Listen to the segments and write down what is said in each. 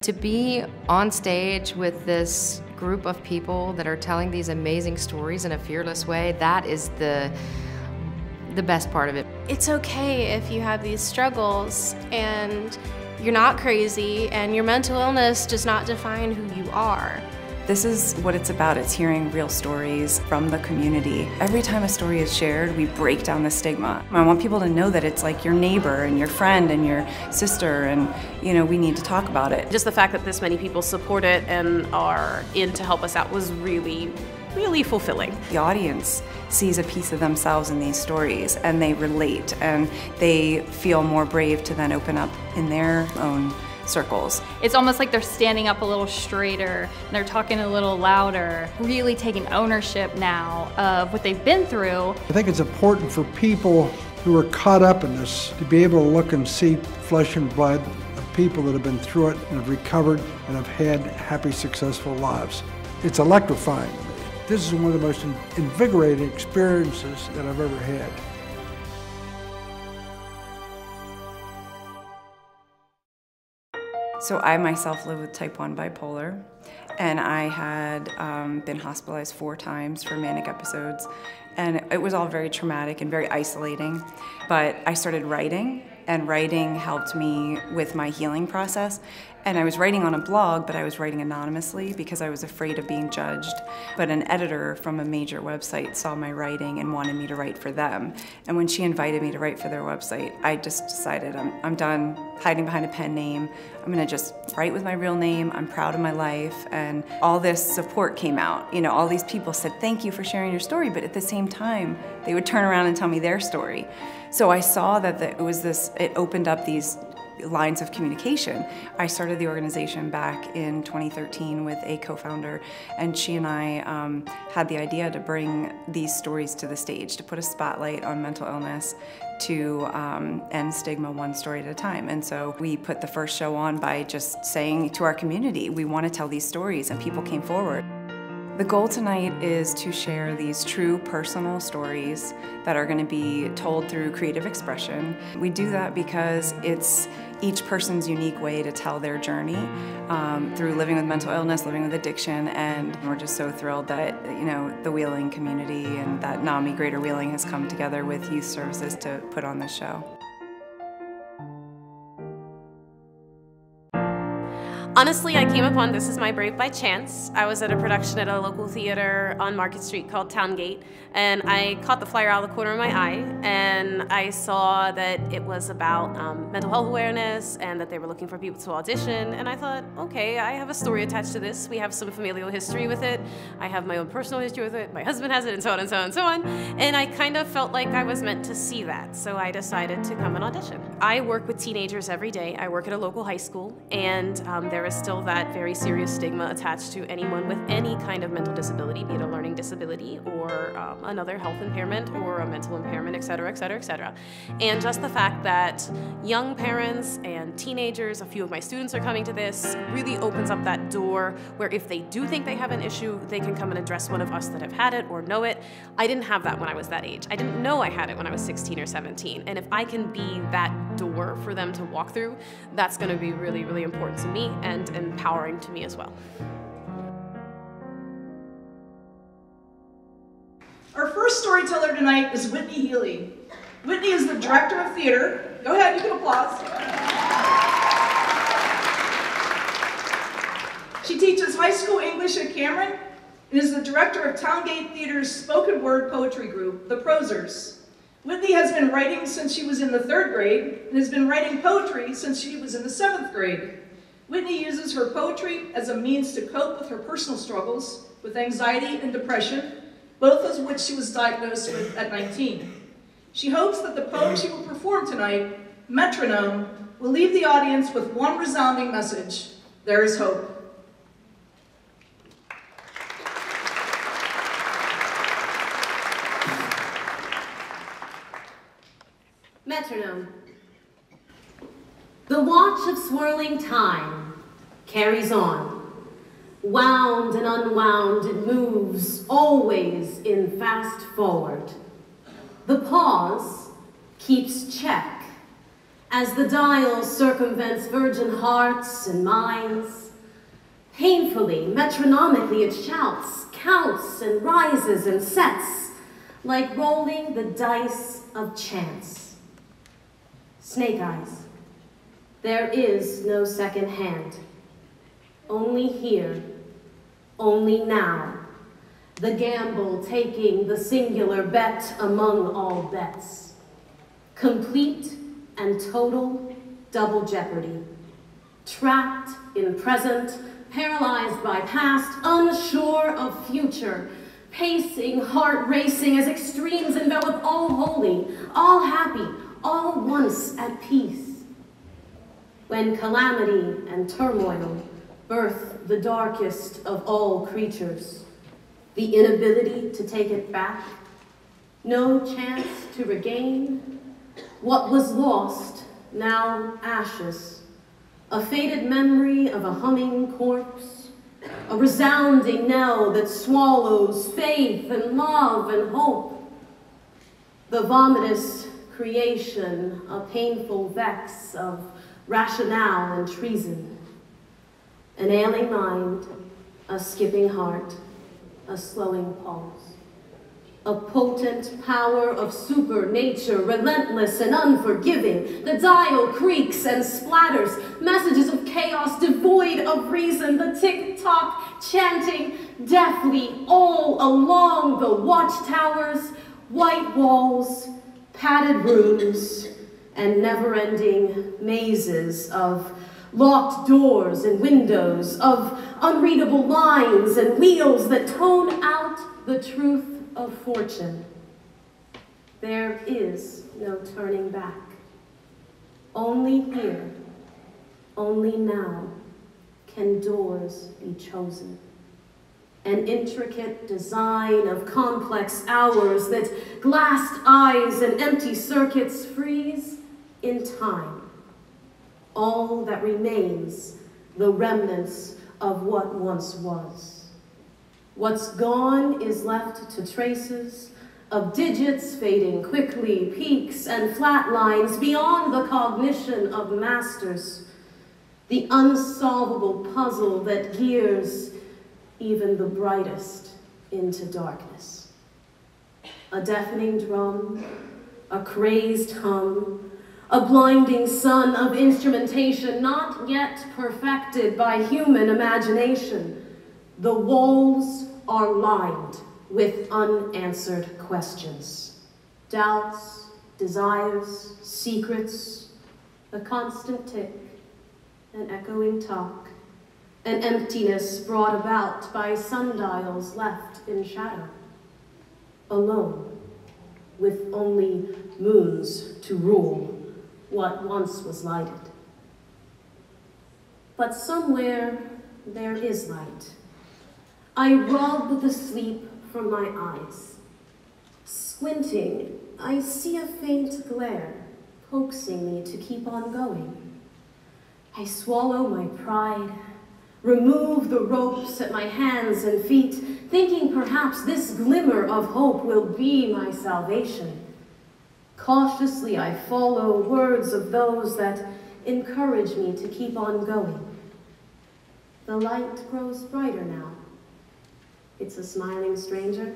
To be on stage with this group of people that are telling these amazing stories in a fearless way, that is the best part of it. It's okay if you have these struggles and you're not crazy and your mental illness does not define who you are. This is what it's about. It's hearing real stories from the community. Every time a story is shared, we break down the stigma. I want people to know that it's like your neighbor and your friend and your sister, and we need to talk about it. Just the fact that this many people support it and are in to help us out was really, really fulfilling. The audience sees a piece of themselves in these stories and they relate and they feel more brave to then open up in their own circles. It's almost like they're standing up a little straighter, and they're talking a little louder, really taking ownership now of what they've been through. I think it's important for people who are caught up in this to be able to look and see flesh and blood of people that have been through it and have recovered and have had happy, successful lives. It's electrifying. This is one of the most invigorating experiences that I've ever had. So I myself live with type 1 bipolar, and I had been hospitalized 4 times for manic episodes, and it was all very traumatic and very isolating. But I started writing, and writing helped me with my healing process. And I was writing on a blog, but I was writing anonymously because I was afraid of being judged. But an editor from a major website saw my writing and wanted me to write for them. And when she invited me to write for their website, I just decided I'm done hiding behind a pen name. I'm gonna just write with my real name. I'm proud of my life. And all this support came out. All these people said, thank you for sharing your story, but at the same time, they would turn around and tell me their story. So I saw that it opened up these lines of communication. I started the organization back in 2013 with a co-founder, and she and I had the idea to bring these stories to the stage, to put a spotlight on mental illness, to end stigma one story at a time. And so we put the first show on by just saying to our community, we want to tell these stories, and people came forward. The goal tonight is to share these true personal stories that are going to be told through creative expression. We do that because it's each person's unique way to tell their journey through living with mental illness, living with addiction, and we're just so thrilled that the Wheeling community and that NAMI Greater Wheeling has come together with youth services to put on this show. Honestly, I came upon This Is My Brave by chance. I was at a production at a local theater on Market Street called Towngate, and I caught the flyer out of the corner of my eye, and I saw that it was about mental health awareness and that they were looking for people to audition, and I thought, okay, I have a story attached to this. We have some familial history with it. I have my own personal history with it. My husband has it, and so on and so on and so on. And I kind of felt like I was meant to see that, so I decided to come and audition. I work with teenagers every day. I work at a local high school, and there is still that very serious stigma attached to anyone with any kind of mental disability, be it a learning disability or another health impairment or a mental impairment, et cetera, et cetera, et cetera. And just the fact that young parents and teenagers, a few of my students are coming to this, really opens up that door where if they do think they have an issue, they can come and address one of us that have had it or know it. I didn't have that when I was that age. I didn't know I had it when I was 16 or 17. And if I can be that door for them to walk through, that's going to be really, really important to me and empowering to me as well. Our first storyteller tonight is Whitney Healy. Whitney is the director of theater. Go ahead, you can applause. She teaches high school English at Cameron and is the director of Towngate Theater's spoken word poetry group, The Prosers. Whitney has been writing since she was in the 3rd grade and has been writing poetry since she was in the 7th grade. Whitney uses her poetry as a means to cope with her personal struggles with anxiety and depression, both of which she was diagnosed with at 19. She hopes that the poem she will perform tonight, Metronome, will leave the audience with one resounding message: there is hope. Metronome. The watch of swirling time carries on. Wound and unwound, it moves, always in fast forward. The pause keeps check, as the dial circumvents virgin hearts and minds. Painfully, metronomically it shouts, counts and rises and sets, like rolling the dice of chance. Snake eyes, there is no second hand. Only here, only now, the gamble taking the singular bet among all bets. Complete and total double jeopardy. Trapped in present, paralyzed by past, unsure of future, pacing, heart racing as extremes envelop all holy, all happy, all once at peace. When calamity and turmoil birth the darkest of all creatures, the inability to take it back, no chance to regain what was lost, now ashes, a faded memory of a humming corpse, a resounding knell that swallows faith and love and hope. The vomitous creation, a painful vex of rationale and treason. An ailing mind, a skipping heart, a slowing pulse. A potent power of supernature, relentless and unforgiving. The dial creaks and splatters, messages of chaos devoid of reason, the tick-tock chanting deafly all along the watchtowers, white walls, padded rooms, and never-ending mazes of locked doors and windows, of unreadable lines and wheels that tone out the truth of fortune. There is no turning back. Only here, only now, can doors be chosen. An intricate design of complex hours that glassed eyes and empty circuits freeze in time. All that remains, the remnants of what once was. What's gone is left to traces of digits fading quickly, peaks and flat lines beyond the cognition of masters, the unsolvable puzzle that gears even the brightest into darkness. A deafening drum, a crazed hum, a blinding sun of instrumentation not yet perfected by human imagination. The walls are lined with unanswered questions, doubts, desires, secrets, a constant tick, an echoing talk, an emptiness brought about by sundials left in shadow, alone, with only moons to rule what once was lighted. But somewhere there is light. I rub the sleep from my eyes. Squinting, I see a faint glare, coaxing me to keep on going. I swallow my pride, remove the ropes at my hands and feet, thinking perhaps this glimmer of hope will be my salvation. Cautiously, I follow words of those that encourage me to keep on going. The light grows brighter now. It's a smiling stranger,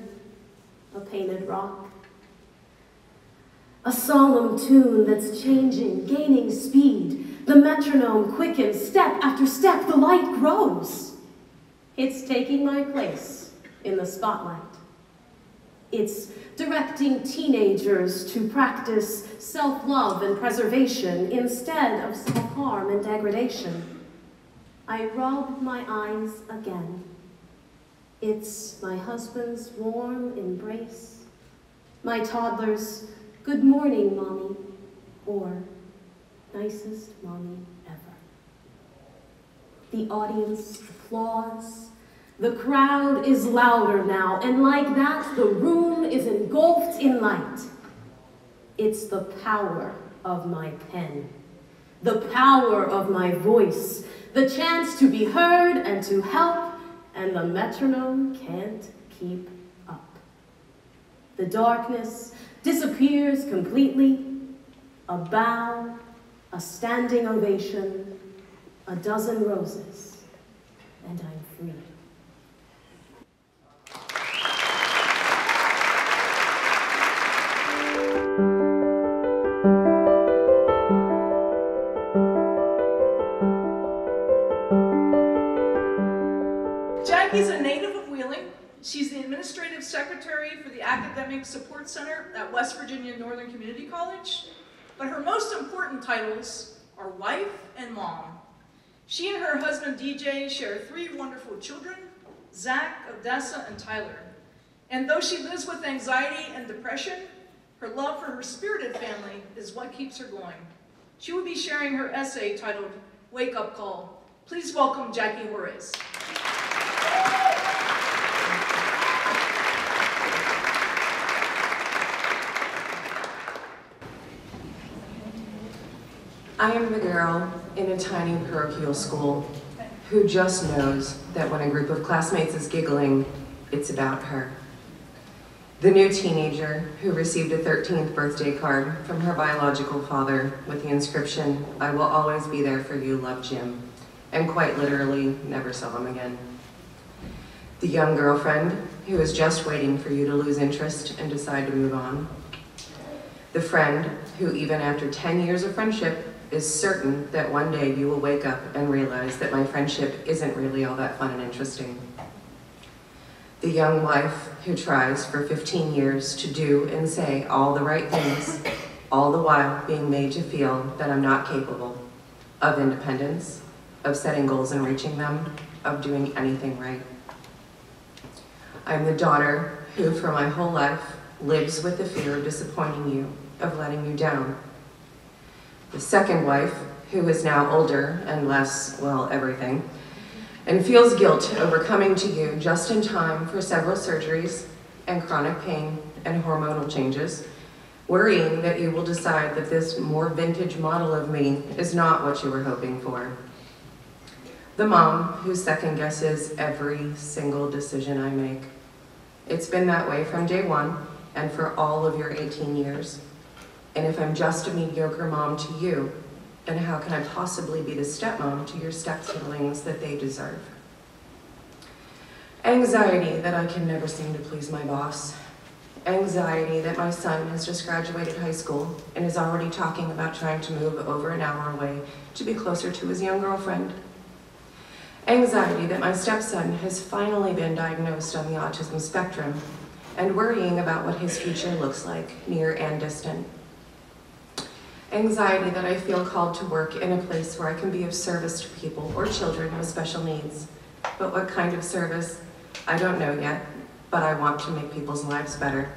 a painted rock, a solemn tune that's changing, gaining speed. The metronome quickens, step after step, the light grows. It's taking my place in the spotlight. It's directing teenagers to practice self-love and preservation instead of self-harm and degradation. I rub my eyes again. It's my husband's warm embrace, my toddler's "Good morning, Mommy," or "Nicest Mommy ever." The audience applauds. The crowd is louder now, and like that, the room is engulfed in light. It's the power of my pen, the power of my voice, the chance to be heard and to help, and the metronome can't keep up. The darkness disappears completely. A bow, a standing ovation, a dozen roses, and I'm free. Jackie's a native of Wheeling. She's the administrative secretary for the Academic Support Center at West Virginia Northern Community College. But her most important titles are wife and mom. She and her husband DJ share 3 wonderful children, Zach, Odessa, and Tyler. And though she lives with anxiety and depression, her love for her spirited family is what keeps her going. She will be sharing her essay titled Wake Up Call. Please welcome Jackie Juarez. I am the girl in a tiny parochial school who just knows that when a group of classmates is giggling, it's about her. The new teenager who received a 13th birthday card from her biological father with the inscription, "I will always be there for you, love Jim," and quite literally never saw him again. The young girlfriend who is just waiting for you to lose interest and decide to move on. The friend who, even after 10 years of friendship, is certain that one day you will wake up and realize that my friendship isn't really all that fun and interesting. The young wife who tries for 15 years to do and say all the right things, all the while being made to feel that I'm not capable of independence, of setting goals and reaching them, of doing anything right. I'm the daughter who, for my whole life, lives with the fear of disappointing you, of letting you down. The second wife, who is now older and less, well, everything, and feels guilt over coming to you just in time for several surgeries and chronic pain and hormonal changes, worrying that you will decide that this more vintage model of me is not what you were hoping for. The mom who second guesses every single decision I make. It's been that way from day one and for all of your 18 years. And if I'm just a mediocre mom to you, then how can I possibly be the stepmom to your step-siblings that they deserve? Anxiety that I can never seem to please my boss. Anxiety that my son has just graduated high school and is already talking about trying to move over an hour away to be closer to his young girlfriend. Anxiety that my stepson has finally been diagnosed on the autism spectrum and worrying about what his future looks like, near and distant. Anxiety that I feel called to work in a place where I can be of service to people or children with special needs. But what kind of service? I don't know yet, but I want to make people's lives better.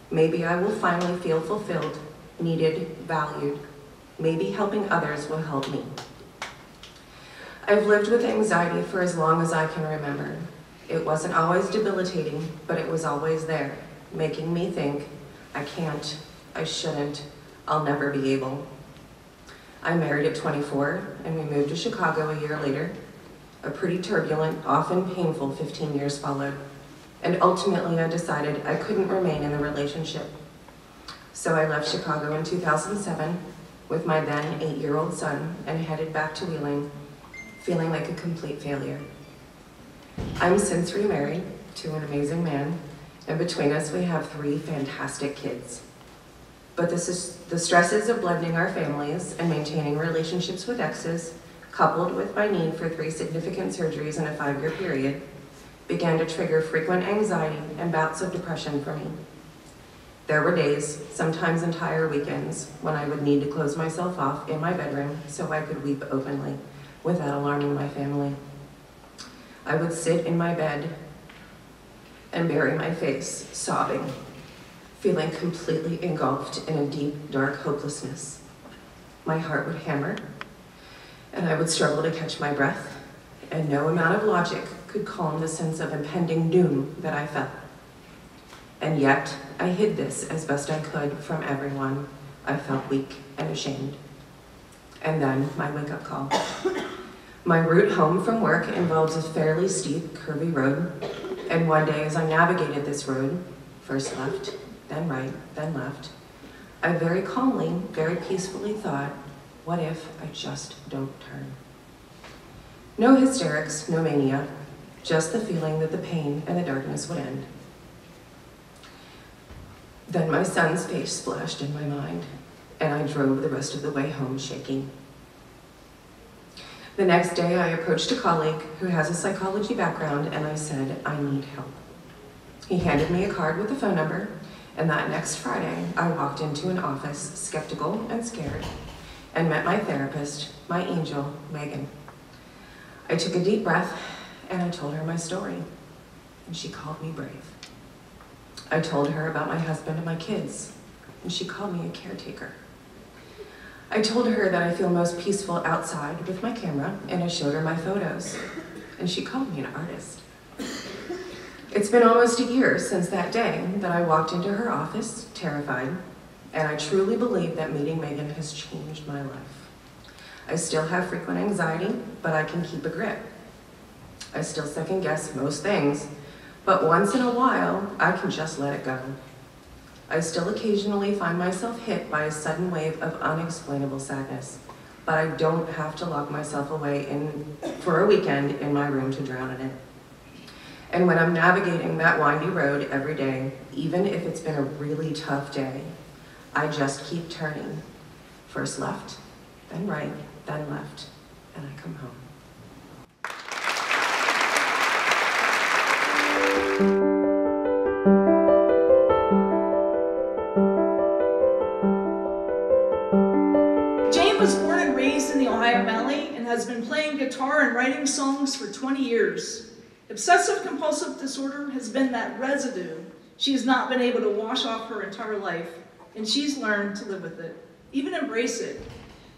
Maybe I will finally feel fulfilled, needed, valued. Maybe helping others will help me. I've lived with anxiety for as long as I can remember. It wasn't always debilitating, but it was always there, making me think, I can't, I shouldn't, I'll never be able. I married at 24, and we moved to Chicago a year later. A pretty turbulent, often painful 15 years followed, and ultimately I decided I couldn't remain in the relationship. So I left Chicago in 2007 with my then 8-year-old son and headed back to Wheeling, feeling like a complete failure. I'm since remarried to an amazing man, and between us we have 3 fantastic kids. But the stresses of blending our families and maintaining relationships with exes, coupled with my need for 3 significant surgeries in a 5-year period, began to trigger frequent anxiety and bouts of depression for me. There were days, sometimes entire weekends, when I would need to close myself off in my bedroom so I could weep openly without alarming my family. I would sit in my bed and bury my face, sobbing, feeling completely engulfed in a deep, dark hopelessness. My heart would hammer, and I would struggle to catch my breath, and no amount of logic could calm the sense of impending doom that I felt. And yet, I hid this as best I could from everyone. I felt weak and ashamed. And then, my wake-up call. My route home from work involves a fairly steep, curvy road, and one day as I navigated this road, first left, then right, then left, I very calmly, very peacefully thought, What if I just don't turn? No hysterics, no mania, just the feeling that the pain and the darkness would end. Then my son's face flashed in my mind, and I drove the rest of the way home shaking. The next day, I approached a colleague who has a psychology background, and I said, I need help. He handed me a card with a phone number, and that next Friday, I walked into an office, skeptical and scared, and met my therapist, my angel, Megan. I took a deep breath, and I told her my story, and she called me brave. I told her about my husband and my kids, and she called me a caretaker. I told her that I feel most peaceful outside with my camera, and I showed her my photos, and she called me an artist. It's been almost a year since that day that I walked into her office, terrified, and I truly believe that meeting Megan has changed my life. I still have frequent anxiety, but I can keep a grip. I still second guess most things, but once in a while, I can just let it go. I still occasionally find myself hit by a sudden wave of unexplainable sadness, but I don't have to lock myself away for a weekend in my room to drown in it. And when I'm navigating that windy road every day, even if it's been a really tough day, I just keep turning. First left, then right, then left, and I come home. Jane was born and raised in the Ohio Valley and has been playing guitar and writing songs for 20 years. Obsessive-compulsive disorder has been that residue she has not been able to wash off her entire life, and she's learned to live with it, even embrace it,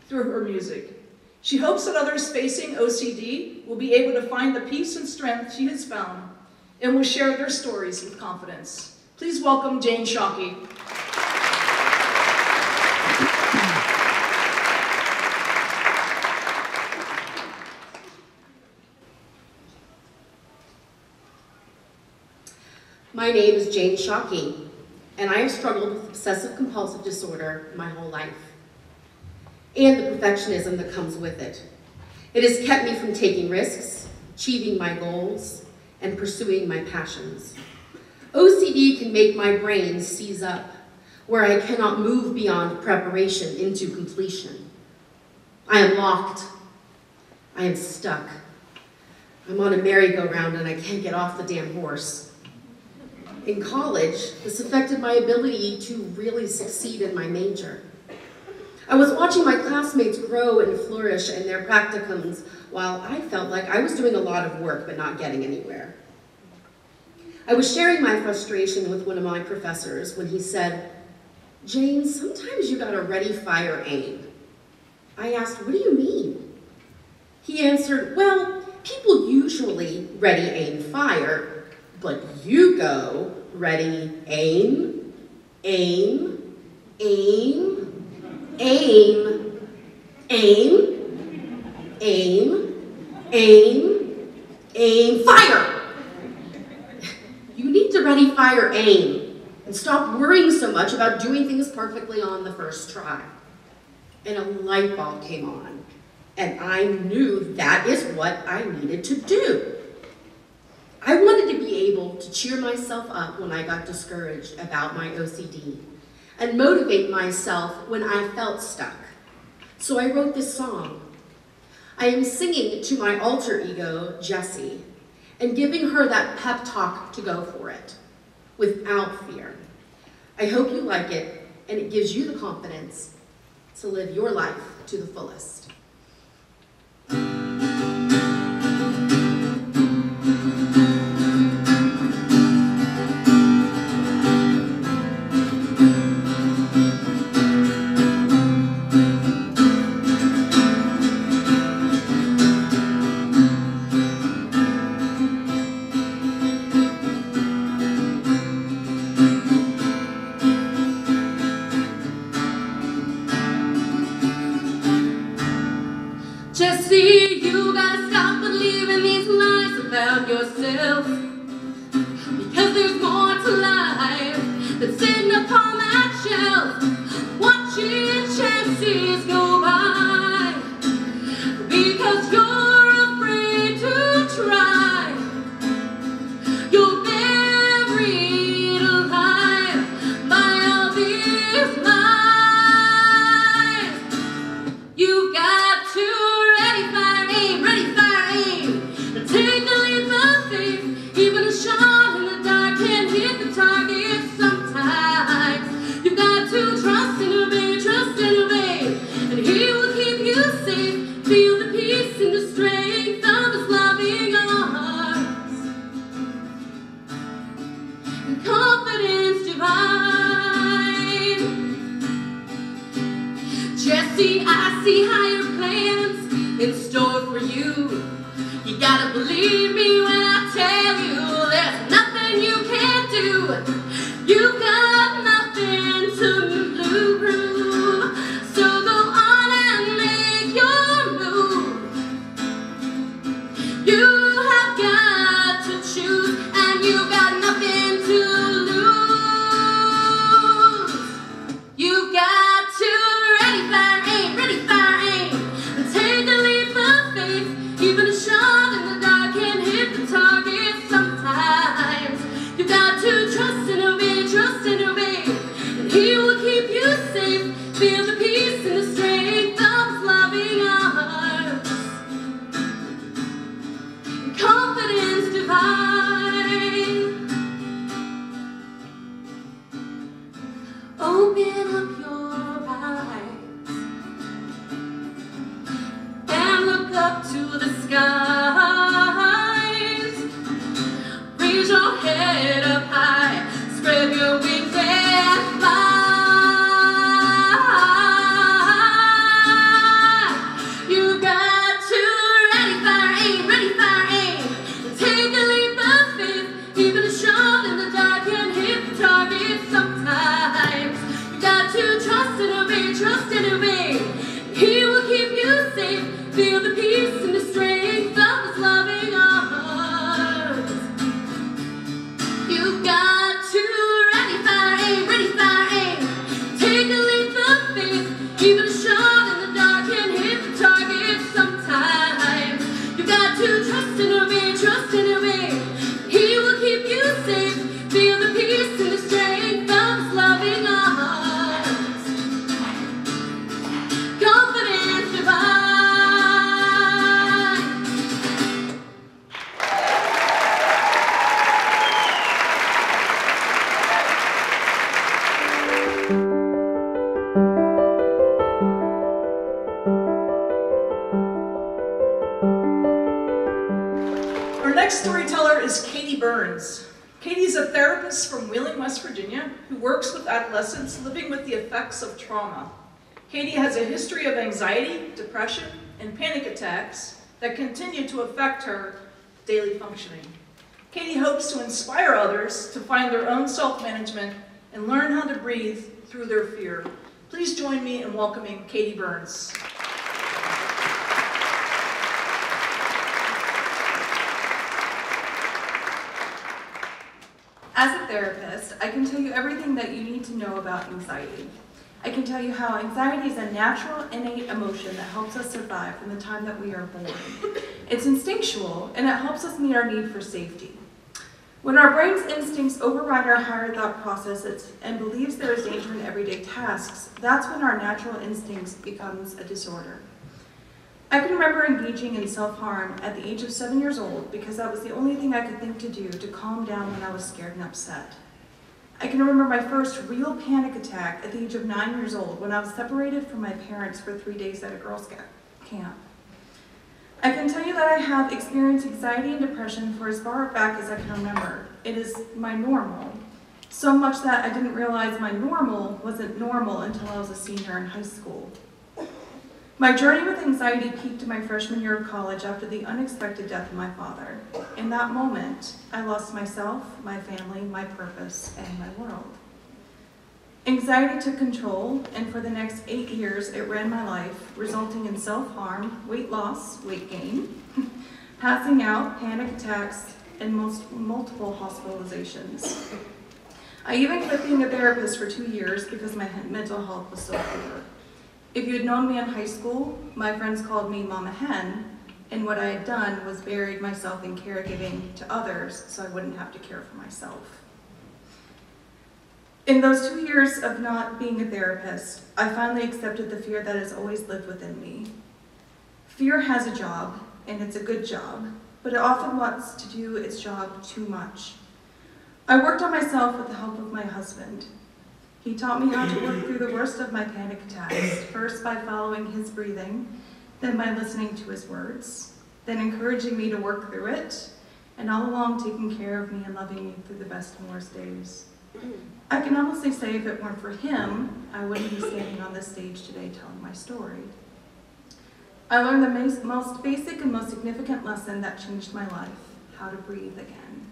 through her music. She hopes that others facing OCD will be able to find the peace and strength she has found and will share their stories with confidence. Please welcome Jane Shockey. My name is Jane Shockey, and I have struggled with obsessive-compulsive disorder my whole life, and the perfectionism that comes with it. It has kept me from taking risks, achieving my goals, and pursuing my passions. OCD can make my brain seize up, where I cannot move beyond preparation into completion. I am locked. I am stuck. I'm on a merry-go-round and I can't get off the damn horse. In college, this affected my ability to really succeed in my major. I was watching my classmates grow and flourish in their practicums while I felt like I was doing a lot of work but not getting anywhere. I was sharing my frustration with one of my professors when he said, "Jane, sometimes you gotta ready, fire, aim." I asked, "What do you mean?" He answered, "Well, people usually ready, aim, fire, but you go ready, aim, aim, aim, aim, aim, aim, aim, aim, fire." You need to ready, fire, aim, and stop worrying so much about doing things perfectly on the first try. And a light bulb came on, and I knew that is what I needed to do. I wanted to be able to cheer myself up when I got discouraged about my OCD and motivate myself when I felt stuck. So I wrote this song. I am singing to my alter ego, Jessie, and giving her that pep talk to go for it, without fear. I hope you like it, and it gives you the confidence to live your life to the fullest. Jessie, you gotta stop believing these lies about yourself, because there's more to life than sitting upon that shelf, watching chances go by. You gotta believe me when I tell you there's nothing you can't do. You've got nothing to lose. So go on and make your move. You have got to choose, and you've got nothing to lose. You've got to ready, fire, aim, and take a leap of faith. Even a shot in the dark can hit the target sometimes. You've got to trust and obey, and He will keep you safe. Feel the peace and the strength of His loving arms. Confidence divine. Open up your eyes and look up to the skies. Raise your head up high, spread your wings and fly. You got to ready, fire, aim, and take a leap of faith. Even a shot in the dark can hit the target sometimes. You got to trust and obey. He will keep you safe. Feel the peace and the strength of His loving arms. You've got to ready, fire, aim, take a leap of faith. Even a shot in the dark can hit the target sometimes. You got to trust and obey. He will keep you safe. Feel the peace and the strength of His loving arms. Confidence divine. Our next storyteller is Katie Burns. Katie's a therapist from Wheeling, West Virginia, who works with adolescents living with the effects of trauma. Katie has a history of anxiety, depression, and panic attacks that continue to affect her daily functioning. Katie hopes to inspire others to find their own self-management and learn how to breathe through their fear. Please join me in welcoming Katie Burns. As a therapist, I can tell you everything that you need to know about anxiety. I can tell you how anxiety is a natural, innate emotion that helps us survive from the time that we are born. It's instinctual, and it helps us meet our need for safety. When our brain's instincts override our higher thought processes and believes there is danger in everyday tasks, that's when our natural instincts becomes a disorder. I can remember engaging in self-harm at the age of 7 years old because that was the only thing I could think to do to calm down when I was scared and upset. I can remember my first real panic attack at the age of 9 years old when I was separated from my parents for 3 days at a Girl Scout camp. I can tell you that I have experienced anxiety and depression for as far back as I can remember. It is my normal, so much that I didn't realize my normal wasn't normal until I was a senior in high school. My journey with anxiety peaked in my freshman year of college after the unexpected death of my father. In that moment, I lost myself, my family, my purpose, and my world. Anxiety took control, and for the next 8 years, it ran my life, resulting in self-harm, weight loss, weight gain, passing out, panic attacks, and multiple hospitalizations. I even quit being a therapist for 2 years because my mental health was so poor. If you had known me in high school, my friends called me Mama Hen, and what I had done was buried myself in caregiving to others so I wouldn't have to care for myself. In those 2 years of not being a therapist, I finally accepted the fear that has always lived within me. Fear has a job, and it's a good job, but it often wants to do its job too much. I worked on myself with the help of my husband. He taught me how to work through the worst of my panic attacks, first by following his breathing, then by listening to his words, then encouraging me to work through it, and all along taking care of me and loving me through the best and worst days. I can honestly say if it weren't for him, I wouldn't be standing on this stage today telling my story. I learned the most basic and most significant lesson that changed my life: how to breathe again.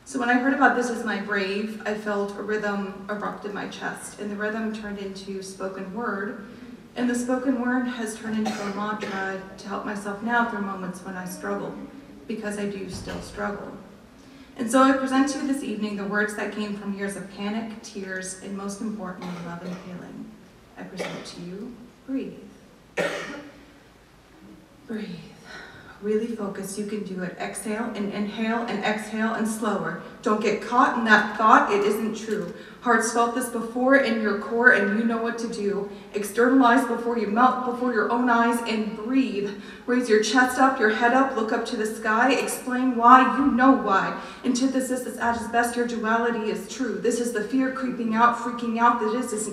So when I heard about This Is My Brave, I felt a rhythm erupt in my chest, and the rhythm turned into spoken word, and the spoken word has turned into a mantra to help myself now through moments when I struggle, because I do still struggle. And so I present to you this evening the words that came from years of panic, tears, and most importantly, love and healing. I present to you, breathe. Breathe. Really focus, you can do it. Exhale and inhale and exhale and slower. Don't get caught in that thought, it isn't true. Hearts felt this before in your core and you know what to do. Externalize before you melt before your own eyes and breathe. Raise your chest up, your head up, look up to the sky. Explain why, you know why. Antithesis is at its best, your duality is true. This is the fear creeping out, freaking out that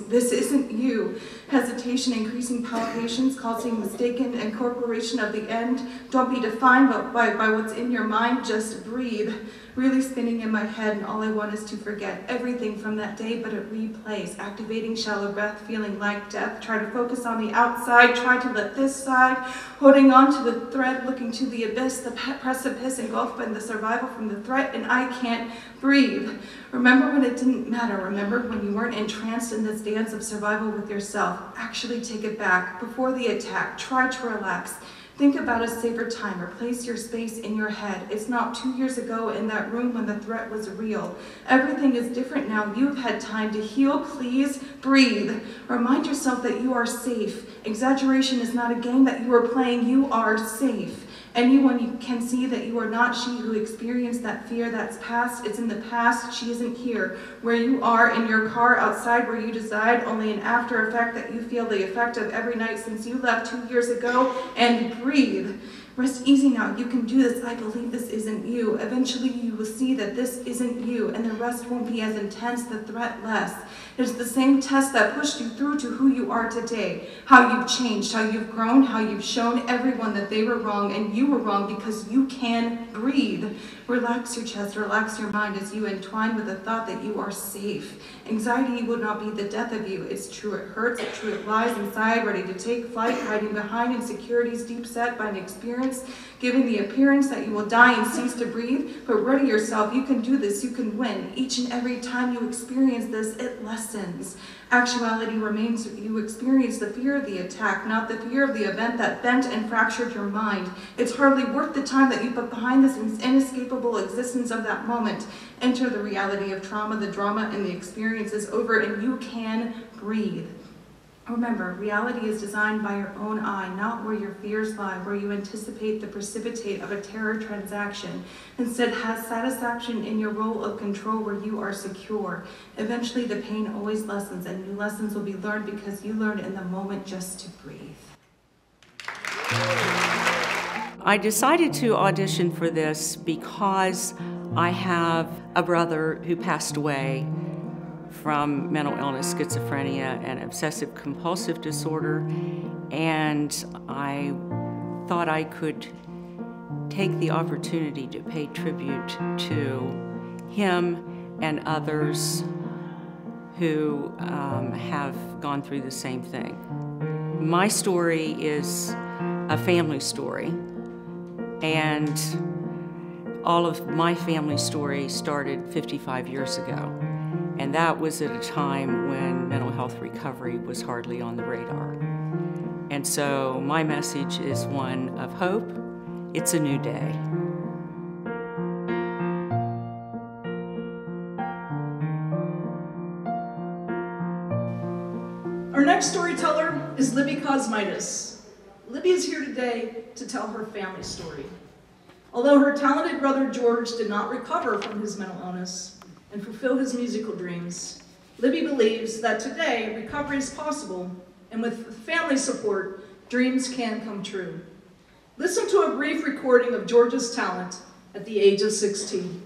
this isn't you. Hesitation, increasing palpitations, causing mistaken incorporation of the end. Don't be defined by what's in your mind, just breathe. Really spinning in my head, and all I want is to forget everything from that day, but it replays. Activating shallow breath, feeling like death. Try to focus on the outside, try to let this side. Holding on to the thread, looking to the abyss, the precipice engulfed by the survival from the threat, and I can't breathe. Remember when it didn't matter. Remember when you weren't entranced in this dance of survival with yourself. Actually take it back. Before the attack, try to relax. Think about a safer time. Replace your space in your head. It's not 2 years ago in that room when the threat was real. Everything is different now. You've had time to heal. Please breathe. Remind yourself that you are safe. Exaggeration is not a game that you are playing. You are safe. Anyone can see that you are not she who experienced that fear that's past. It's in the past. She isn't here. Where you are, in your car, outside where you reside, only an after effect that you feel the effect of every night since you left 2 years ago. And breathe. Rest easy now. You can do this. I believe this isn't you. Eventually you will see that this isn't you, and the rest won't be as intense, the threat less. It's the same test that pushed you through to who you are today, how you've changed, how you've grown, how you've shown everyone that they were wrong and you were wrong because you can breathe. Relax your chest, relax your mind as you entwine with the thought that you are safe. Anxiety will not be the death of you. It's true it hurts, it's true it lies inside, ready to take flight, hiding behind insecurities deep set by an experience, giving the appearance that you will die and cease to breathe. But ready yourself, you can do this, you can win. Each and every time you experience this, it lessens. Actuality remains. You experience the fear of the attack, not the fear of the event that bent and fractured your mind. It's hardly worth the time that you put behind this inescapable existence of that moment. Enter the reality of trauma, the drama, and the experience is over, and you can breathe. Remember, reality is designed by your own eye, not where your fears lie, where you anticipate the precipitate of a terror transaction. Instead, has satisfaction in your role of control where you are secure. Eventually, the pain always lessens, and new lessons will be learned because you learned in the moment just to breathe. I decided to audition for this because I have a brother who passed away from mental illness, schizophrenia, and obsessive compulsive disorder, and I thought I could take the opportunity to pay tribute to him and others who have gone through the same thing. My story is a family story, and all of my family story started 55 years ago. And that was at a time when mental health recovery was hardly on the radar. And so my message is one of hope. It's a new day. Our next storyteller is Libby Cosmitis. Libby is here today to tell her family story. Although her talented brother George did not recover from his mental illness and fulfill his musical dreams, Libby believes that today recovery is possible, and with family support, dreams can come true. Listen to a brief recording of George's talent at the age of 16.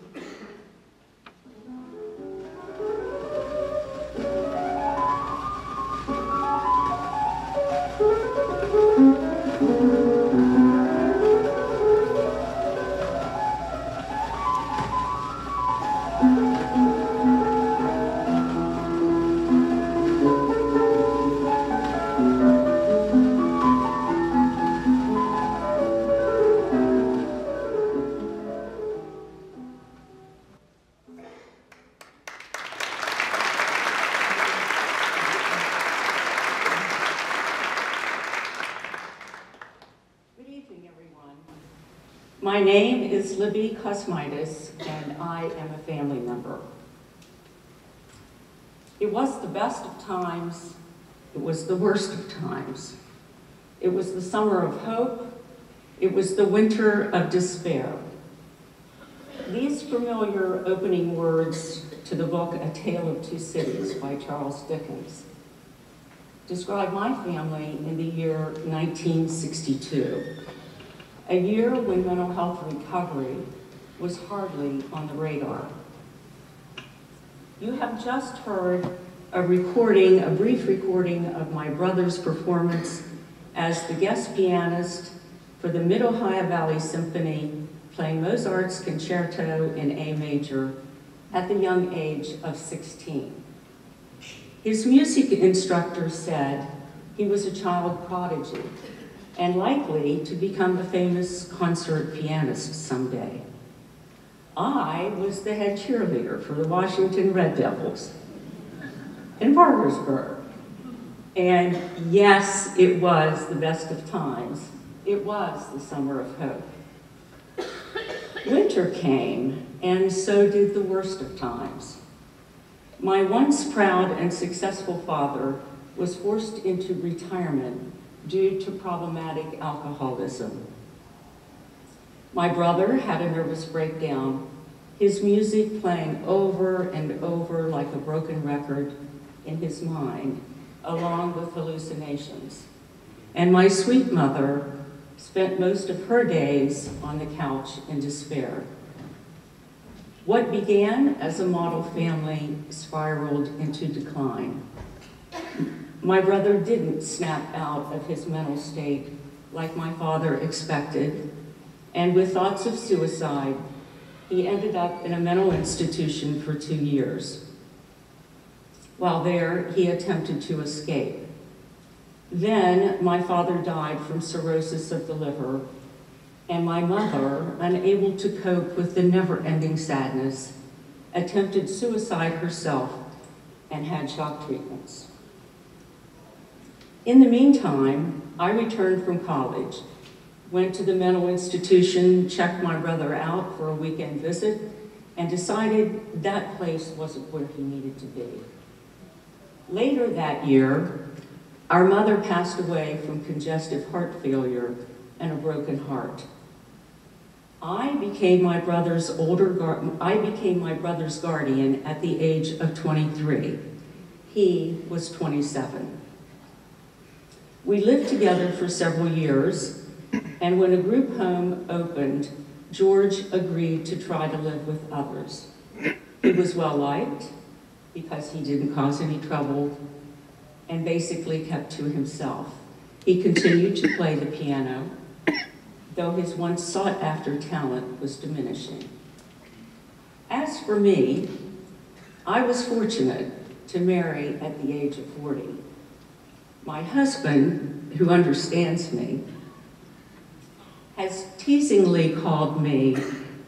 My name is Libby Kosmitis, and I am a family member. It was the best of times. It was the worst of times. It was the summer of hope. It was the winter of despair. These familiar opening words to the book A Tale of Two Cities by Charles Dickens describe my family in the year 1962, a year when mental health recovery was hardly on the radar. You have just heard a brief recording of my brother's performance as the guest pianist for the Mid-Ohio Valley Symphony, playing Mozart's Concerto in A major at the young age of 16. His music instructor said he was a child prodigy and likely to become a famous concert pianist someday. I was the head cheerleader for the Washington Red Devils in Parkersburg. And yes, it was the best of times. It was the summer of hope. Winter came, and so did the worst of times. My once proud and successful father was forced into retirement due to problematic alcoholism. My brother had a nervous breakdown, his music playing over and over like a broken record in his mind, along with hallucinations. And my sweet mother spent most of her days on the couch in despair. What began as a model family spiraled into decline. My brother didn't snap out of his mental state like my father expected, and with thoughts of suicide, he ended up in a mental institution for 2 years. While there, he attempted to escape. Then, my father died from cirrhosis of the liver, and my mother, unable to cope with the never-ending sadness, attempted suicide herself and had shock treatments. In the meantime, I returned from college, went to the mental institution, checked my brother out for a weekend visit, and decided that place wasn't where he needed to be. Later that year, our mother passed away from congestive heart failure and a broken heart. I became my brother's guardian at the age of 23. He was 27. We lived together for several years, and when a group home opened, George agreed to try to live with others. He was well-liked because he didn't cause any trouble and basically kept to himself. He continued to play the piano, though his once sought-after talent was diminishing. As for me, I was fortunate to marry at the age of 40. My husband, who understands me, has teasingly called me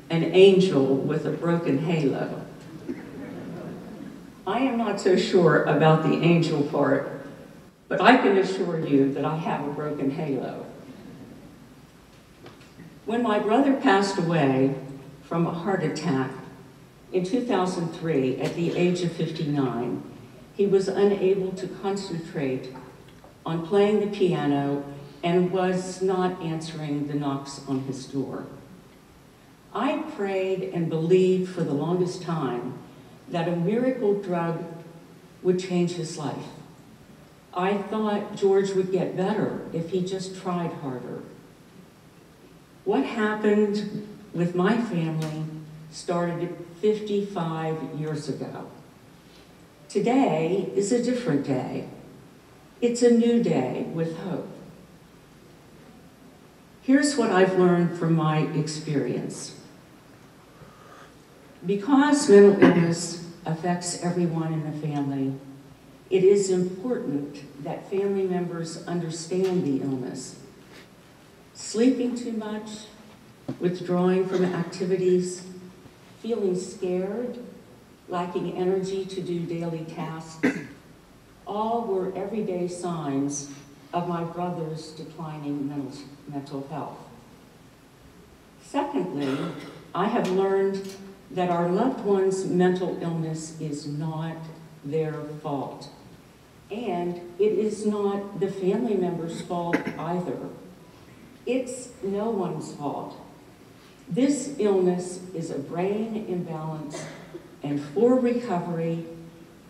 an angel with a broken halo. I am not so sure about the angel part, but I can assure you that I have a broken halo. When my brother passed away from a heart attack in 2003 at the age of 59, he was unable to concentrate on playing the piano and was not answering the knocks on his door. I prayed and believed for the longest time that a miracle drug would change his life. I thought George would get better if he just tried harder. What happened with my family started 55 years ago. Today is a different day. It's a new day with hope. Here's what I've learned from my experience. Because mental illness affects everyone in the family, it is important that family members understand the illness. Sleeping too much, withdrawing from activities, feeling scared, lacking energy to do daily tasks, all were everyday signs of my brother's declining mental health. Secondly, I have learned that our loved one's mental illness is not their fault. And it is not the family member's fault either. It's no one's fault. This illness is a brain imbalance, and for recovery,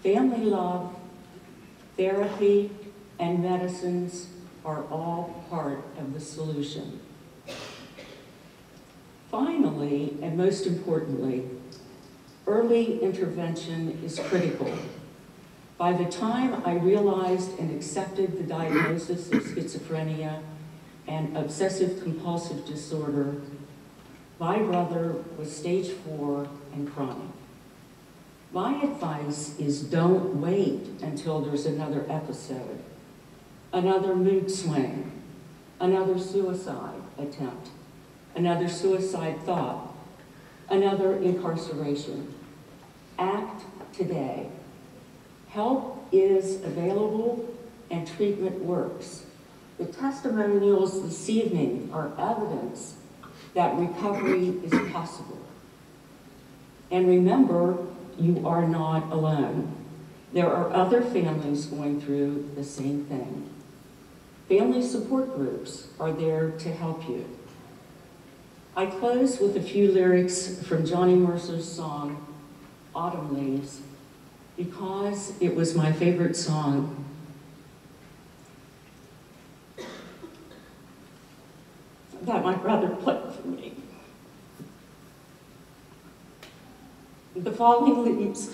family love, therapy, and medicines are all part of the solution. Finally, and most importantly, early intervention is critical. By the time I realized and accepted the diagnosis of schizophrenia and obsessive-compulsive disorder, my brother was stage 4 and chronic. My advice is don't wait until there's another episode, another mood swing, another suicide attempt, another suicide thought, another incarceration. Act today. Help is available and treatment works. The testimonials this evening are evidence that recovery is possible. And remember, you are not alone. There are other families going through the same thing. Family support groups are there to help you. I close with a few lyrics from Johnny Mercer's song, Autumn Leaves, because it was my favorite song. That my brother played for me. The falling leaves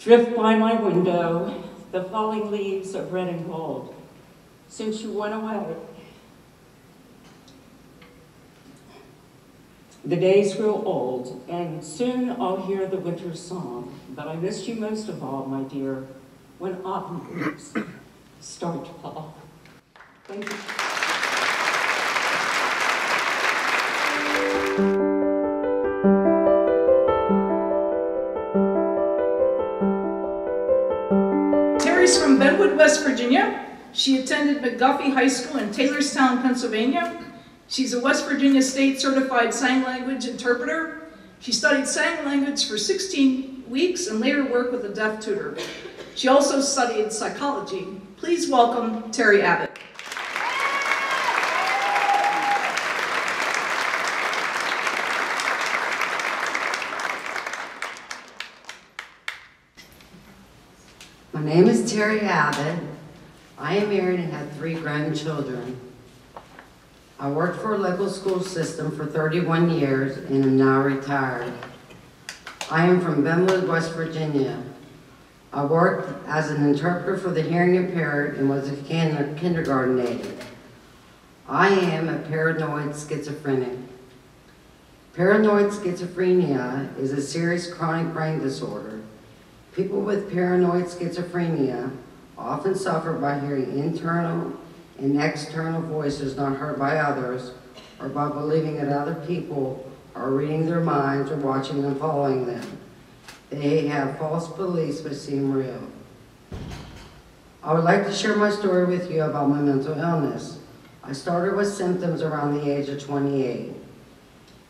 drift by my window, the falling leaves of red and gold. Since you went away, the days grow old, and soon I'll hear the winter song. But I missed you most of all, my dear, when autumn leaves start to fall. Thank you. Terry's from Benwood, West Virginia. She attended McGuffey High School in Taylorstown, Pennsylvania. She's a West Virginia State Certified Sign Language Interpreter. She studied sign language for 16 weeks and later worked with a deaf tutor. She also studied psychology. Please welcome Terry Abbott. My name is Terry Abbott. I am married and have 3 grandchildren. I worked for a local school system for 31 years and am now retired. I am from Benwood, West Virginia. I worked as an interpreter for the hearing impaired and was a kindergarten aide. I am a paranoid schizophrenic. Paranoid schizophrenia is a serious chronic brain disorder. People with paranoid schizophrenia often suffer by hearing internal and external voices not heard by others, or by believing that other people are reading their minds or watching and following them. They have false beliefs which seem real. I would like to share my story with you about my mental illness. I started with symptoms around the age of 28.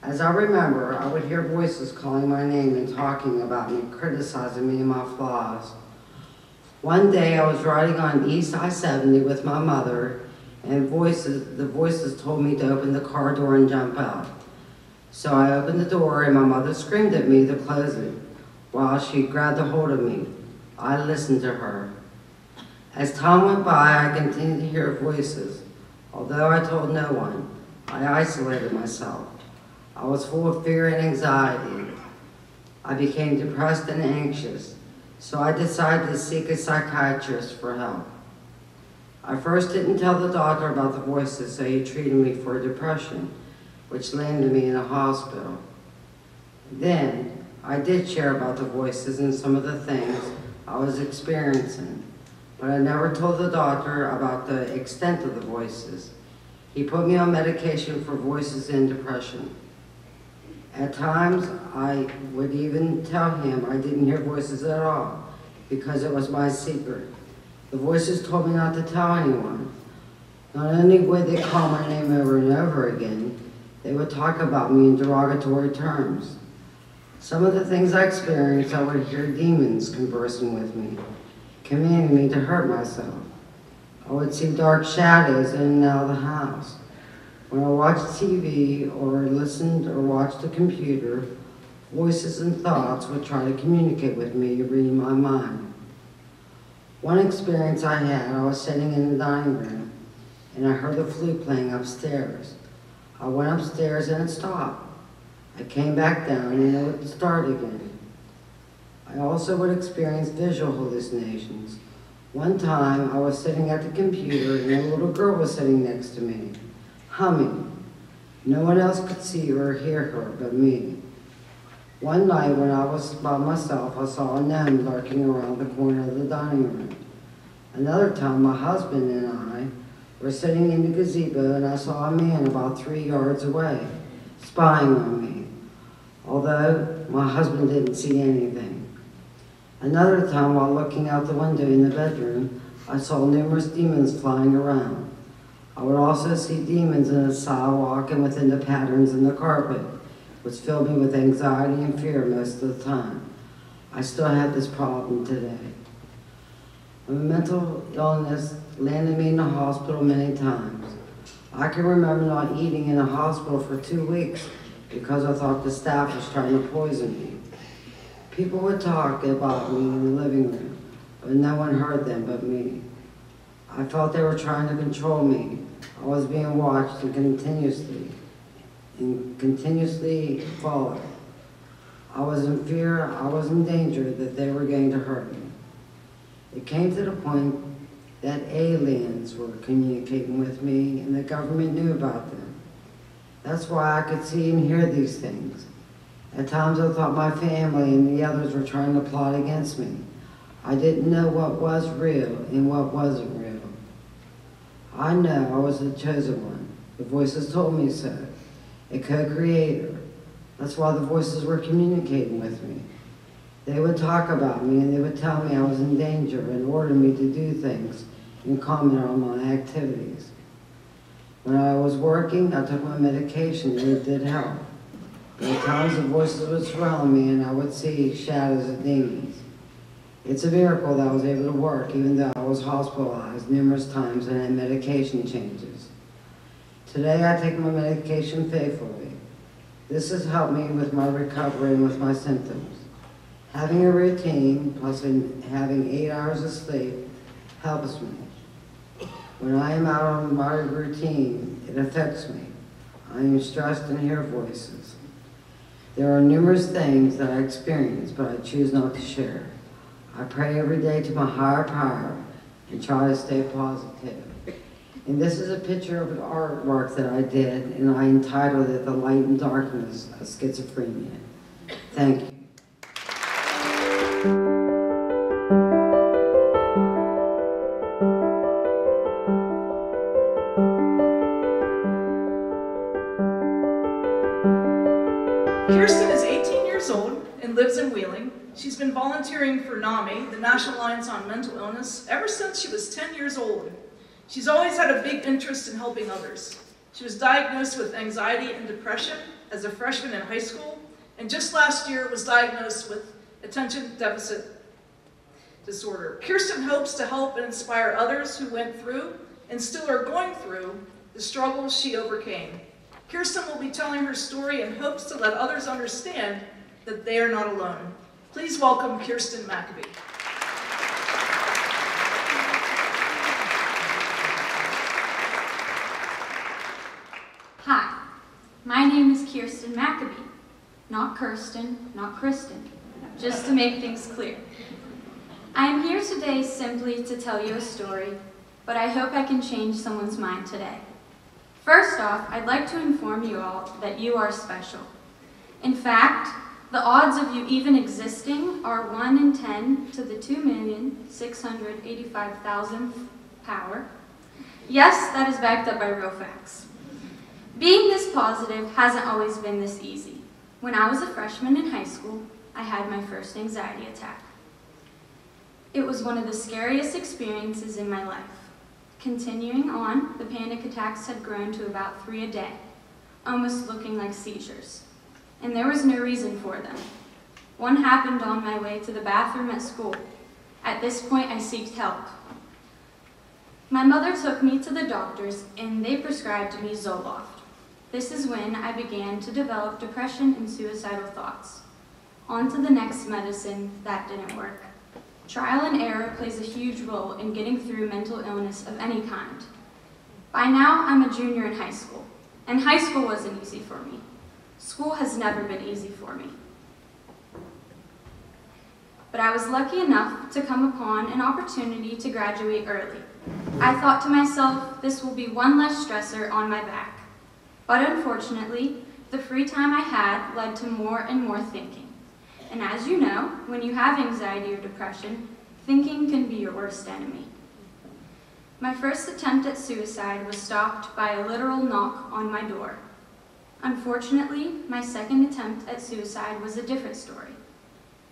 As I remember, I would hear voices calling my name and talking about me, criticizing me and my flaws. One day I was riding on East I-70 with my mother, and the voices told me to open the car door and jump out. So I opened the door and my mother screamed at me to close it while she grabbed a hold of me. I listened to her. As time went by, I continued to hear voices. Although I told no one, I isolated myself. I was full of fear and anxiety. I became depressed and anxious, so I decided to seek a psychiatrist for help. I first didn't tell the doctor about the voices, so he treated me for depression, which landed me in a hospital. Then, I did share about the voices and some of the things I was experiencing, but I never told the doctor about the extent of the voices. He put me on medication for voices and depression. At times, I would even tell him I didn't hear voices at all, because it was my secret. The voices told me not to tell anyone. Not only would they call my name over and over again, They would talk about me in derogatory terms. Some of the things I experienced, I would hear demons conversing with me, commanding me to hurt myself. I would see dark shadows in and out of the house. When I watched TV or listened or watched the computer, voices and thoughts would try to communicate with me, reading my mind. One experience I had, I was sitting in the dining room and I heard the flute playing upstairs. I went upstairs and it stopped. I came back down and it would start again. I also would experience visual hallucinations. One time I was sitting at the computer and a little girl was sitting next to me, humming. No one else could see or hear her but me. One night when I was by myself, I saw a gnome lurking around the corner of the dining room. Another time my husband and I were sitting in the gazebo and I saw a man about 3 yards away, spying on me, although my husband didn't see anything. Another time while looking out the window in the bedroom, I saw numerous demons flying around. I would also see demons in the sidewalk and within the patterns in the carpet, which filled me with anxiety and fear most of the time. I still have this problem today. My mental illness landed me in the hospital many times. I can remember not eating in the hospital for 2 weeks because I thought the staff was trying to poison me. People would talk about me in the living room, but no one heard them but me. I felt they were trying to control me. I was being watched and continuously followed. I was in fear, I was in danger that they were going to hurt me. It came to the point that aliens were communicating with me and the government knew about them. That's why I could see and hear these things. At times I thought my family and the others were trying to plot against me. I didn't know what was real and what wasn't real. I know I was the chosen one. The voices told me so. A co-creator. That's why the voices were communicating with me. They would talk about me and they would tell me I was in danger and order me to do things and comment on my activities. When I was working, I took my medication and it did help. But at times the voices would surround me and I would see shadows of demons. It's a miracle that I was able to work even though I was hospitalized numerous times and had medication changes. Today I take my medication faithfully. This has helped me with my recovery and with my symptoms. Having a routine plus having 8 hours of sleep helps me. When I am out on my routine, it affects me. I am stressed and hear voices. There are numerous things that I experience, but I choose not to share. I pray every day to my higher power and try to stay positive. And this is a picture of an artwork that I did, and I entitled it The Light and Darkness of Schizophrenia. Thank you. Kirsten is 18 years old and lives in Wheeling. She's been volunteering for NAMI, the National Alliance on Mental Illness, ever since she was 10 years old. She's always had a big interest in helping others. She was diagnosed with anxiety and depression as a freshman in high school, and just last year was diagnosed with attention deficit disorder. Kirsten hopes to help and inspire others who went through and still are going through the struggles she overcame. Kirsten will be telling her story and hopes to let others understand that they are not alone. Please welcome Kirsten Maccabee. Hi, my name is Kirsten Maccabee. Not Kirsten, not Kristen, just to make things clear. I am here today simply to tell you a story, but I hope I can change someone's mind today. First off, I'd like to inform you all that you are special. In fact, the odds of you even existing are 1 in 10 to the 2,685,000th power. Yes, that is backed up by real facts. Being this positive hasn't always been this easy. When I was a freshman in high school, I had my first anxiety attack. It was one of the scariest experiences in my life. Continuing on, the panic attacks had grown to about 3 a day. almost looking like seizures. And there was no reason for them. One happened on my way to the bathroom at school. At this point, I sought help. My mother took me to the doctors and they prescribed me Zoloft. This is when I began to develop depression and suicidal thoughts. On to the next medicine, that didn't work. Trial and error plays a huge role in getting through mental illness of any kind. By now, I'm a junior in high school, and high school wasn't easy for me. School has never been easy for me. But I was lucky enough to come upon an opportunity to graduate early. I thought to myself, this will be one less stressor on my back. But unfortunately, the free time I had led to more and more thinking. And as you know, when you have anxiety or depression, thinking can be your worst enemy. My first attempt at suicide was stopped by a literal knock on my door. Unfortunately, my second attempt at suicide was a different story.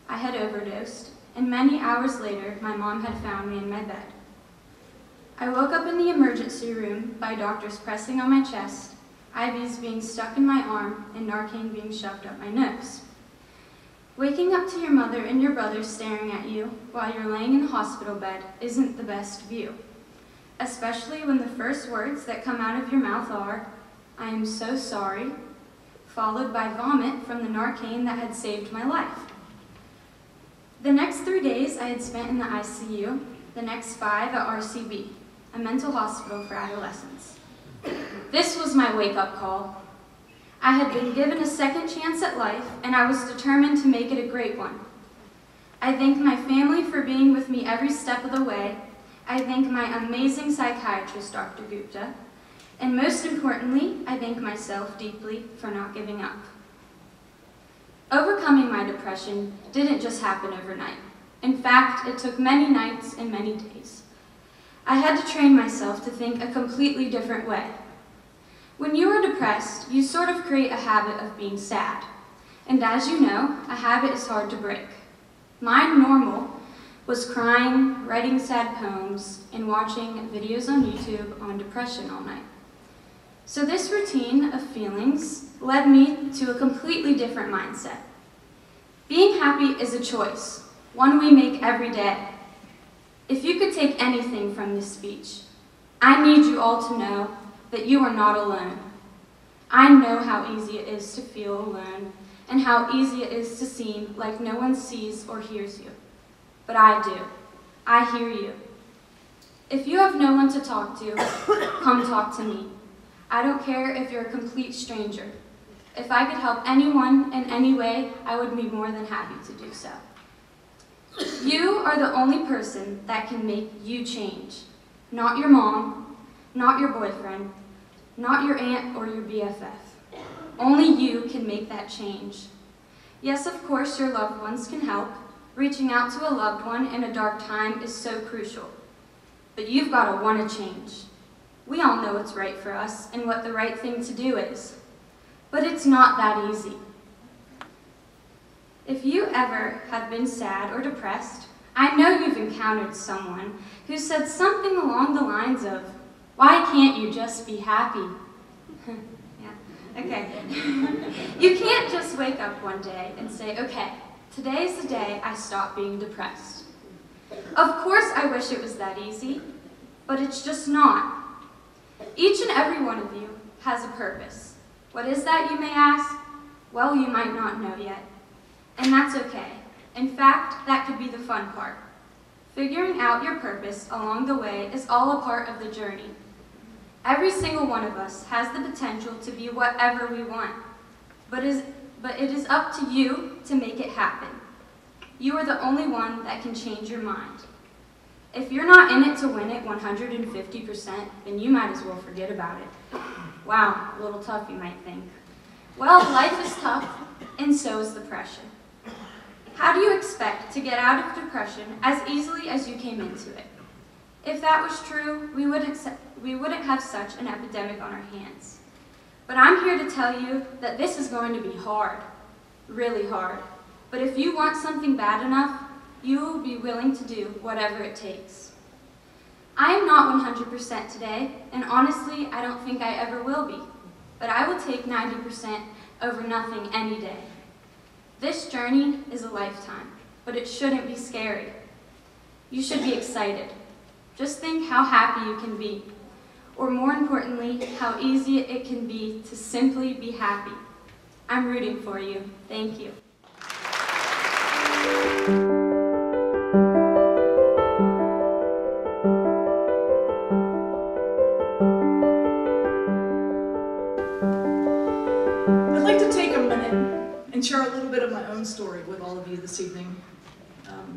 I had overdosed, and many hours later, my mom had found me in my bed. I woke up in the emergency room by doctors pressing on my chest, IVs being stuck in my arm, and Narcan being shoved up my nose. Waking up to your mother and your brother staring at you while you're laying in the hospital bed isn't the best view, especially when the first words that come out of your mouth are, "I am so sorry," followed by vomit from the Narcan that had saved my life. The next 3 days I had spent in the ICU, the next 5 at RCB, a mental hospital for adolescents. This was my wake-up call. I had been given a second chance at life, and I was determined to make it a great one. I thank my family for being with me every step of the way. I thank my amazing psychiatrist, Dr. Gupta, and most importantly, I thank myself deeply for not giving up. Overcoming my depression didn't just happen overnight. In fact, it took many nights and many days. I had to train myself to think a completely different way. When you are depressed, you sort of create a habit of being sad. And as you know, a habit is hard to break. My normal was crying, writing sad poems, and watching videos on YouTube on depression all night. So this routine of feelings led me to a completely different mindset. Being happy is a choice, one we make every day. If you could take anything from this speech, I need you all to know that you are not alone. I know how easy it is to feel alone and how easy it is to seem like no one sees or hears you. But I do. I hear you. If you have no one to talk to, come talk to me. I don't care if you're a complete stranger. If I could help anyone in any way, I would be more than happy to do so. You are the only person that can make you change. Not your mom, not your boyfriend, not your aunt or your BFF. Only you can make that change. Yes, of course, your loved ones can help. Reaching out to a loved one in a dark time is so crucial. But you've got to want to change. We all know what's right for us and what the right thing to do is. But it's not that easy. If you ever have been sad or depressed, I know you've encountered someone who said something along the lines of, "Why can't you just be happy?" Yeah, okay. You can't just wake up one day and say, "Okay, today's the day I stop being depressed." Of course I wish it was that easy, but it's just not. Each and every one of you has a purpose. What is that, you may ask? Well, you might not know yet. And that's okay. In fact, that could be the fun part. Figuring out your purpose along the way is all a part of the journey. Every single one of us has the potential to be whatever we want, but it is up to you to make it happen. You are the only one that can change your mind. If you're not in it to win it 150%, then you might as well forget about it. Wow, a little tough, you might think. Well, life is tough, and so is depression. How do you expect to get out of depression as easily as you came into it? If that was true, we wouldn't have such an epidemic on our hands. But I'm here to tell you that this is going to be hard, really hard. But if you want something bad enough, you will be willing to do whatever it takes. I am not 100% today, and honestly, I don't think I ever will be. but I will take 90% over nothing any day. This journey is a lifetime, but it shouldn't be scary. You should be excited. Just think how happy you can be, or more importantly, how easy it can be to simply be happy. I'm rooting for you. Thank you. I'd like to take a minute and share a little bit of my own story with all of you this evening.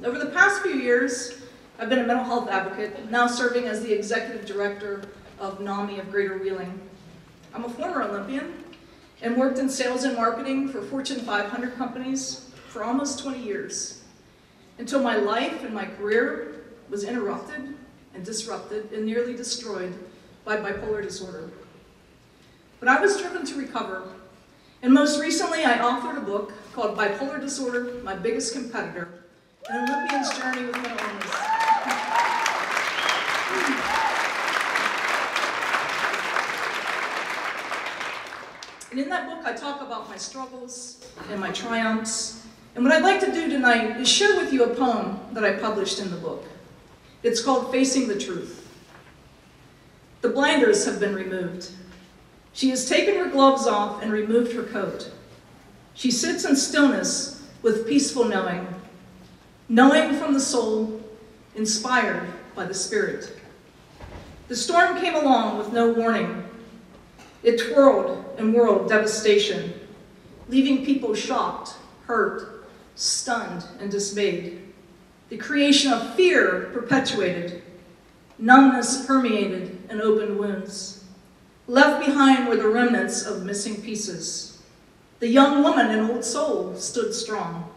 Over the past few years, I've been a mental health advocate, now serving as the executive director of NAMI of Greater Wheeling. I'm a former Olympian and worked in sales and marketing for Fortune 500 companies for almost 20 years, until my life and my career was interrupted and disrupted and nearly destroyed by bipolar disorder. But I was driven to recover, and most recently I authored a book called Bipolar Disorder, My Biggest Competitor, an Olympian's Journey with Mental Illness. And in that book I talk about my struggles and my triumphs, and what I'd like to do tonight is share with you a poem that I published in the book. It's called Facing the Truth. The blinders have been removed. She has taken her gloves off and removed her coat. She sits in stillness with peaceful knowing, knowing from the soul, inspired by the spirit. The storm came along with no warning. It twirled and whirled devastation, leaving people shocked, hurt, stunned, and dismayed. The creation of fear perpetuated. Numbness permeated and opened wounds. Left behind were the remnants of missing pieces. The young woman and old soul stood strong,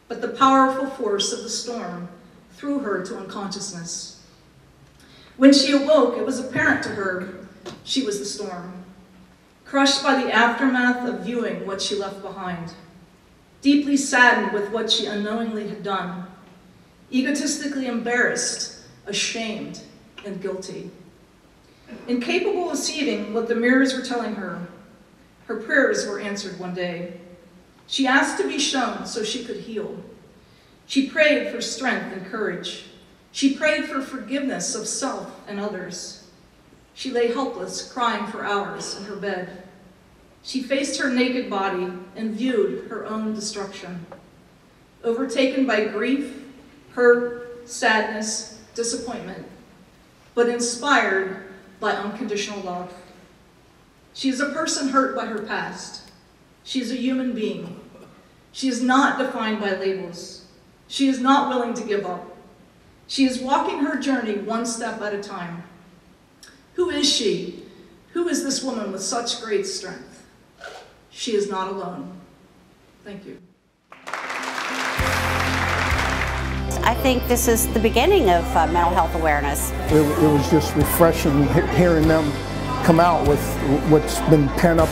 but the powerful force of the storm threw her to unconsciousness. When she awoke, it was apparent to her she was the storm, crushed by the aftermath of viewing what she left behind, deeply saddened with what she unknowingly had done, egotistically embarrassed, ashamed, and guilty. Incapable of seeing what the mirrors were telling her, her prayers were answered one day. She asked to be shown so she could heal. She prayed for strength and courage. She prayed for forgiveness of self and others. She lay helpless, crying for hours in her bed. She faced her naked body and viewed her own destruction. Overtaken by grief, hurt, sadness, disappointment, but inspired by unconditional love. She is a person hurt by her past. She is a human being. She is not defined by labels. She is not willing to give up. She is walking her journey one step at a time. Who is she? Who is this woman with such great strength? She is not alone. Thank you. I think this is the beginning of mental health awareness. It was just refreshing hearing them come out with what's been pent up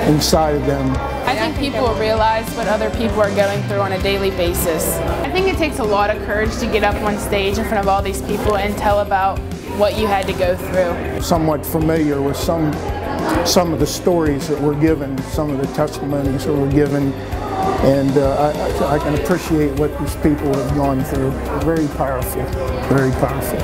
inside of them. I think people realize what other people are going through on a daily basis. I think it takes a lot of courage to get up on stage in front of all these people and tell about what you had to go through. Somewhat familiar with some of the stories that were given, some of the testimonies that were given, and I can appreciate what these people have gone through. Very powerful, very powerful.